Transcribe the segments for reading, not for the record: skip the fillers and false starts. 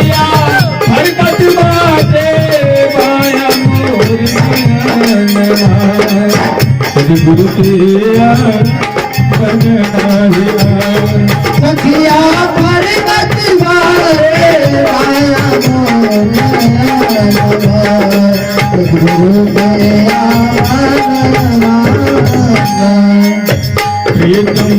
सखिया हरकत बाटे माया मोर सदगुरु तेरा सखिया हरकत बाटे माया मोर सदगुरु तेरा प्रीतम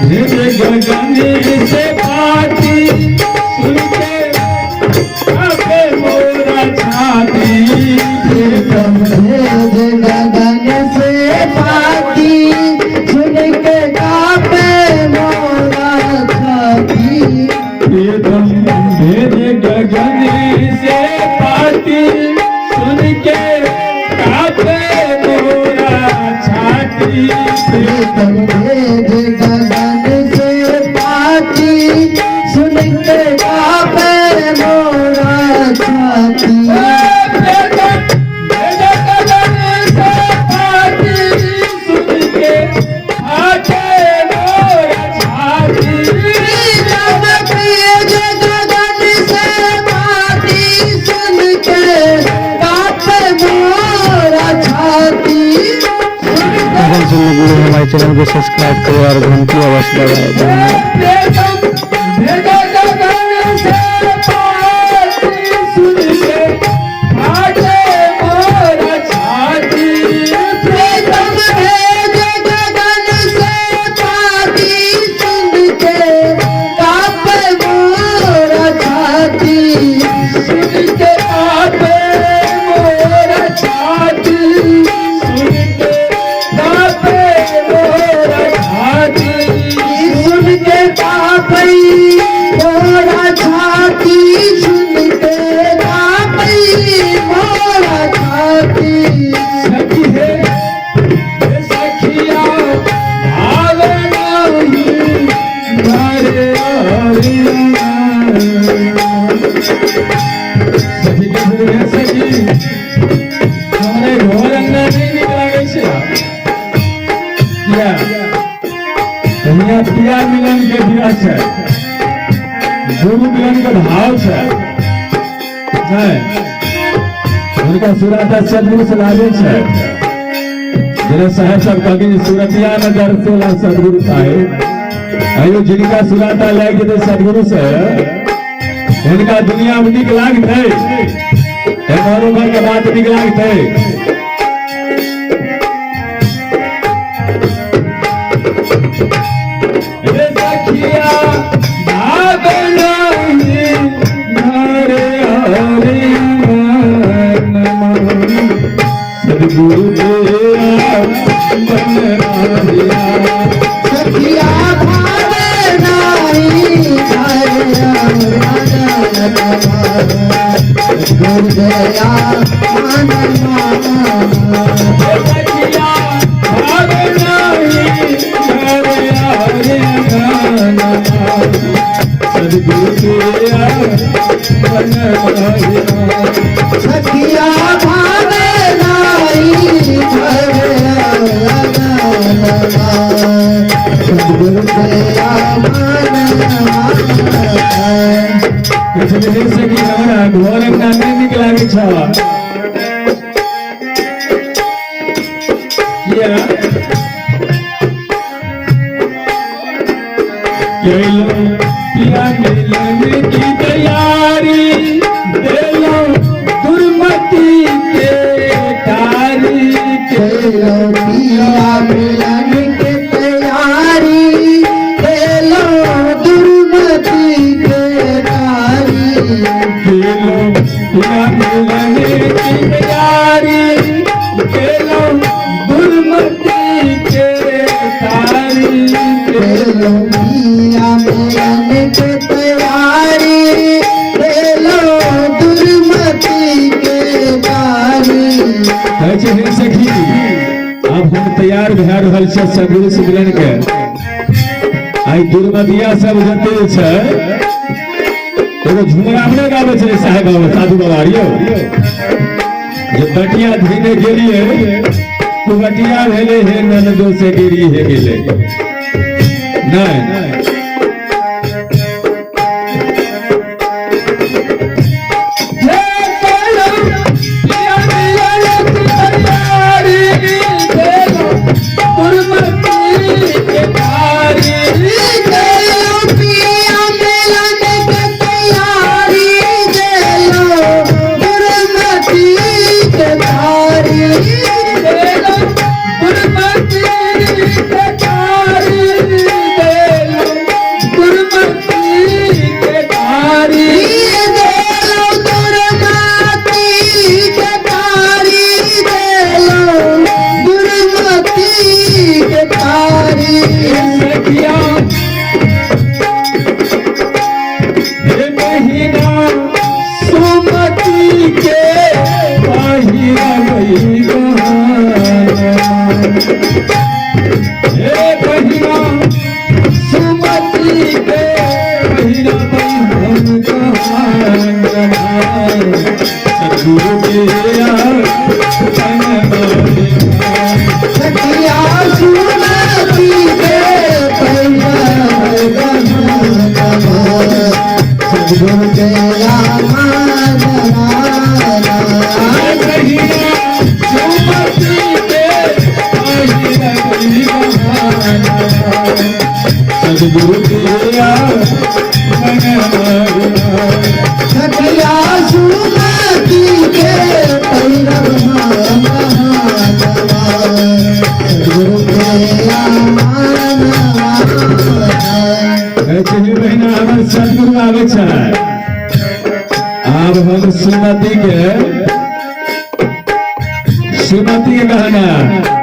भेद गगन से पाती सुन के कांपे मोरा छाती प्रीतम भेद गगन से पाती सुन के कांपे मोरा छाती प्रीतम भेद गगन से पाती सुन के कांपे मोरा छाती प्रीतम भेद गगन से पाती सुन के कांपे मोरा छाती हमारे चैनल को सब्सक्राइब करें और घंटी अवश्य दबाएं। प्रिया मिलन के दिवस है, गुरु मिलन के भाव है, उनका सुराता सदगुरु से लागे है। जिन्हें साहेब सब कभी सूरतिया में दरसेला सदगुरु साहेब आयो जिनका सुराता लगे थे सदगुरु से उनका दुनिया में निक लागते के बात निक लागते। सदगुरु सखिया भावे नाई गुरु दया मन सखिया भावे नाई सदगुरु दया घोर निकला पिया मिलन की तैयारी दे लो दुर्मति के कारी पिया मिलन की तैयारी दे लो दुर्मति के कारी पिया मिलन की तैयारी दे लो दुर्मति के कारी पिया मिलन की तैयारी दे लो दुर्मति के कारी। सखी अब हम तैयार भए रहल छै सदगुरु से मिलन के। आई दुर्मतिया सब जते छै एगो झुमरा हमने गावे छै साहेब बाबा साधु बाबा रियो जे बटिया धीने गेलिए तो बटिया भेले हे ननदो से गिरी हे गेले नहीं सखिया सुमति के पैरव सदगुरु तेरा सदगुरु तेरा सखिया सुमति के पैरव सदगुरु तेरा चलिए बहना हमार सदगुरु आवे छै। अब हम सुमति के गहना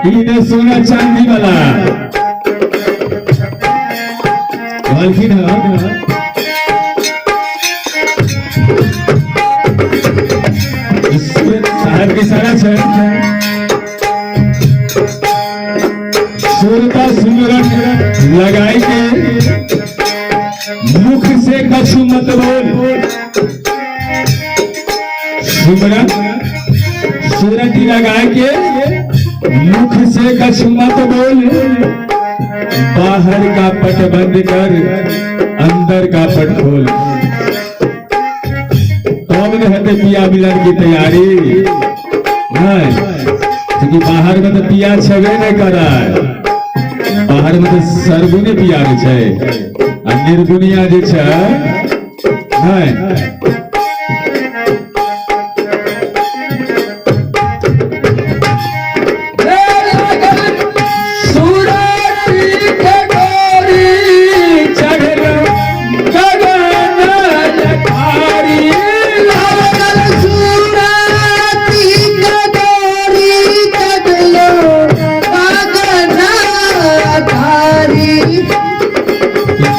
इने सोना चांदी वाला कहलखिन साहब के सारा छै सुर का सुमरन लगाई के मुख से कछु मत बोल सुमरन सूरती लगा के मुख से कछु मत बोल बाहर का पट बंद कर अंदर का पट खोल कब रहते पिया मिलन की तैयारी नहीं क्योंकि बाहर में तो पिया छबे नहीं करा बाहर में तो सरगुने पिया छै आ निर्गुनिया जे छै नहीं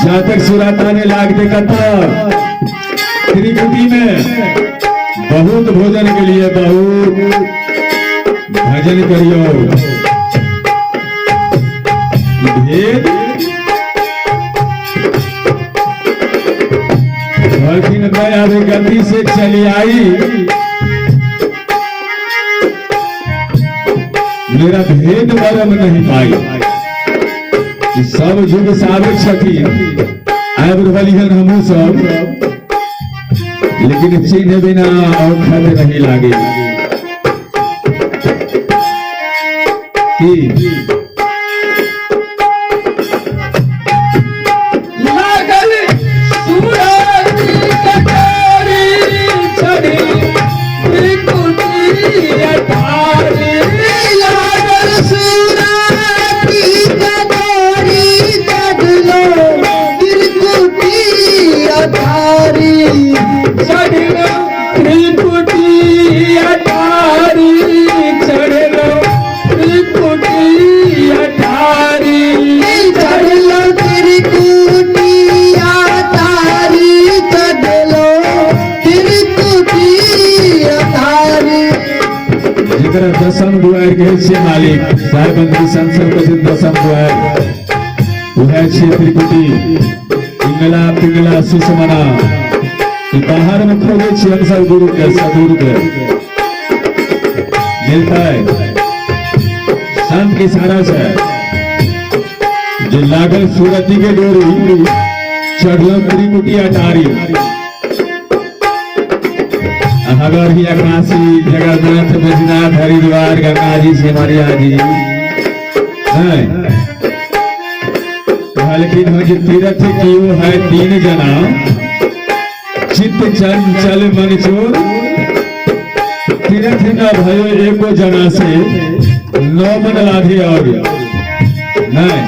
जहाँ तक सुराताने लाग दे त्रिकुटी में बहुत भोजन के लिए बहुत भजन करियो भेद आवे गति से चली आई मेरा भेद बरम नहीं पाई सब युग साबित छथिन आब रहलिहन हमहूँ सब लेकिन चिन्ह बिना औखत नहीं लागे लागल सूरती कटारी छड़ी त्रिकुटी अटारी लागल सूरती कटारी चढ़लो त्रिकुटी अटारी चढ़लो त्रिकुटी अटारी चढ़लो त्रिकुटी अटारी चढ़लो त्रिकुटी अटारी चढ़लो त्रिकुटी अटारी जेकरा दसम दुआर कहे छे मालिक साहेबंदी संसद के दसम दुआर वह छे त्रिकुटी पिंगला पिंगला सुषमना बाहर में खोजे छे हम सब गुरु के सदगुरु के मिलता है संत की सारा से जो लागल सूरती के डोरी चढ़लो त्रिकुटी अटारी अगर ही काशी जगन्नाथ बद्रीनाथ हरिद्वार गंगा जी सिमरिया जी लेकिन हो जो तीर्थ कियो है तीन जना चित्त चंचल मन चोर तीर्थ न भयो एको जना से नौ मन लाधे और नहीं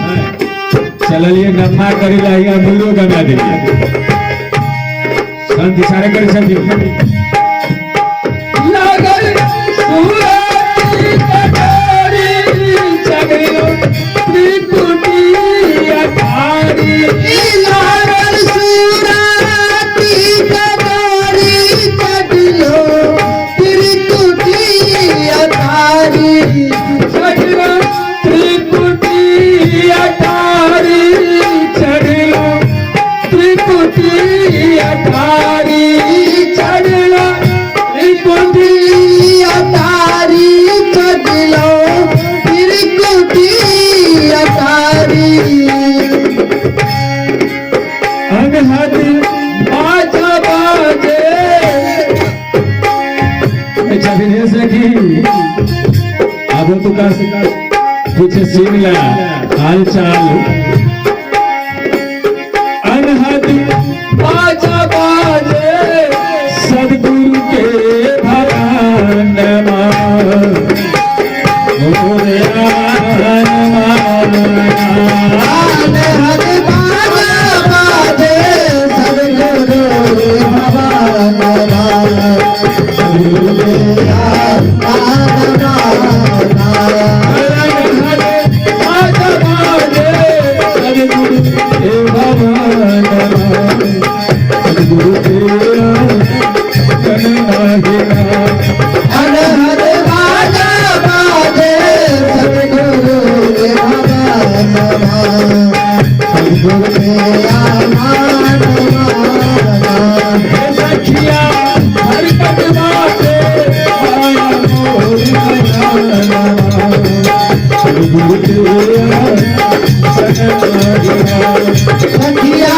चलिए नफा करी लाइया मूलो गंगा देवी संत इशारे कर सकते लागल सूरती कटारी चढ़लो त्रिकुटी अटारी लागल सूरती कटारी चढ़लो त्रिकुटी अटारी चढ़लो त्रिकुटी अटारी चढ़लो त्रिकुटी अटारी चढ़लो त्रिकुटी अब तो का कुछ सीन ला हाल चाल अनहद बाजा बाजे सदगुरु के भगवान मोरे हर बाजा बाजे सदगुरु सखिया